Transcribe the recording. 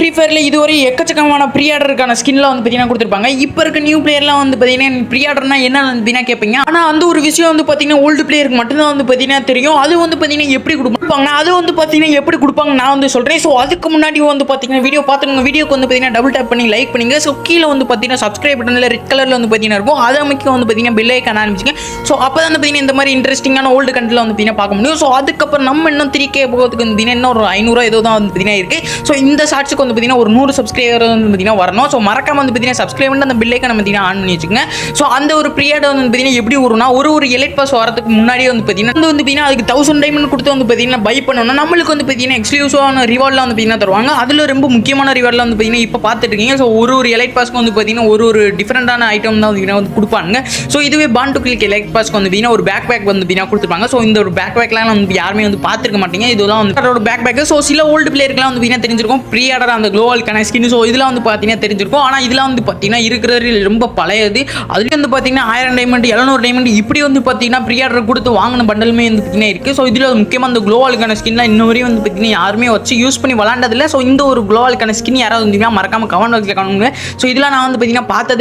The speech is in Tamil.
ஃப்ரீ ஃபயரில் இதுவரை எக்கச்சக்கமான ப்ரீ ஆர்டருக்கான ஸ்கின்லாம் வந்து பார்த்தீங்கன்னா கொடுத்துருப்பாங்க. இப்போ இருக்க நியூ பிளேயர்லாம் வந்து பார்த்தீங்கன்னா ப்ரீ ஆர்டர்னா என்ன பார்த்தீங்கன்னா கேட்பீங்க. ஆனால் அந்த ஒரு விஷயம் வந்து பார்த்தீங்கன்னா ஓல்டு பிளேயருக்கு மட்டும்தான் வந்து பார்த்தீங்கன்னா தெரியும். அது வந்து பார்த்தீங்கன்னா எப்படி கொடுப்பாங்க, அது வந்து பார்த்தீங்கன்னா எப்படி கொடுப்பாங்க நான் வந்து சொல்கிறேன். ஸோ அதுக்கு முன்னாடி வந்து பார்த்தீங்கன்னா வீடியோ பார்த்துருங்க. வீடியோக்கு வந்து பார்த்தீங்கன்னா டபுள் டேப் பண்ணி லைக் பண்ணுங்க. ஸோ கீழே வந்து பார்த்தீங்கன்னா சப்ஸ்கிரைப் பட்டனில் ரெட் கலரில் வந்து பார்த்தீங்கன்னா இருக்கும். அதை அமைக்க வந்து பார்த்தீங்கன்னா பெல் ஐக்கான் ஆரம்பிச்சுங்க. ஸோ அப்போ தான் வந்து பார்த்தீங்கன்னா இந்த மாதிரி இன்ட்ரெஸ்டிங்கான ஓல்டு கண்டென்ட்ல வந்து பார்த்தீங்கன்னா பார்க்க முடியும். ஸோ அதுக்கப்புறம் நம்ம இன்னும் 3K போகிறதுக்கு வந்து பார்த்தீங்கன்னா இன்னும் ஒரு 500 ஏதோ தான் வந்து பார்த்தீங்கன்னா இருக்குது. ஸோ இந்த ஷார்ட்ஸுக்கு வந்து பார்த்தீங்கன்னா ஒரு 100 சப்ஸ்கிரைபர் வந்து பார்த்தீங்கன்னா வரணும். ஸோ மறக்காம வந்து பார்த்தீங்கன்னா சப்ஸ்கிரைப் பண்ணி அந்த பெல் ஐக்கான் பார்த்தீங்கன்னா ஆன் பண்ணி வச்சுக்கோங்க. ஸோ அந்த ஒரு பீரியட் வந்து பார்த்தீங்கன்னா எப்படி வரும்னா ஒரு எலைட் பாஸ் வரதுக்கு முன்னாடியே வந்து பார்த்தீங்கன்னா வந்து பார்த்தீங்கன்னா அதுக்கு 1000 டைமண்ட் கொடுத்து வந்து பார்த்தீங்கன்னா பை பண்ணணும்னா நம்மளுக்கு வந்து பார்த்தீங்கன்னா எக்ஸ்க்ளூசிவான ரிவார்ட்லாம் வந்து பார்த்தீங்கன்னா தருவாங்க. அதில் ரொம்ப முக்கியமான ரிவார்ட்லாம் வந்து பார்த்தீங்கன்னா இப்போ பார்த்துட்டு இருக்கீங்க. ஸோ ஒரு எலைட் பாஸ்க்கு வந்து பார்த்தீங்கன்னா ஒரு டிஃப்ரெண்டான ஐட்டம் தான் வந்து கொடுப்பாங்க. ஸோ இதுவே பாண்ட் டு கிளிக் எலைட் பாஸ்க்கு வந்து பார்த்தீங்கன்னா ஒரு பேக் வந்து பார்த்தீங்கன்னா கொடுத்துருப்பாங்க. ஸோ இந்த ஒரு பேக்லாம் வந்து யாருமே வந்து பார்த்துருக்க மாட்டீங்க. இதெல்லாம் வந்து அதோட பேக். ஸோ சில ஓல்டு பிளேயருக்குலாம் வந்து பார்த்தீங்கன்னா தெரிஞ்சிருக்கும் ப்ரீ ஆர்டர் அந்த குளோவல்கான ஸ்கின். ஸோ இதெல்லாம் வந்து பார்த்தீங்கன்னா தெரிஞ்சிருக்கும். ஆனால் இதெல்லாம் வந்து பார்த்தீங்கன்னா இருக்கிறது ரொம்ப பழையது. அதுலேயும் வந்து பார்த்தீங்கன்னா 1000 டைமண்ட் 700 டைமண்ட் இப்படி வந்து பார்த்தீங்கன்னா ப்ரீ ஆர்டர் கொடுத்து வாங்கின பண்டலுமே வந்து பார்த்தீங்கன்னா இருக்குது. ஸோ இதில் முக்கியமாக அந்த குளோவல்கான ஸ்கின்லாம் இன்ன வரையும் வந்து பார்த்தீங்கன்னா யாருமே வச்சு யூஸ் பண்ணி விளாண்டதில்லை. ஸோ இந்த ஒரு குளோவல்கான ஸ்கின் யாராவது வந்தீங்கன்னா மறக்காம கமெண்ட் பாக்ஸில் காணுங்க. ஸோ இதெல்லாம் நான் வந்து பார்த்தீங்கன்னா பார்த்தது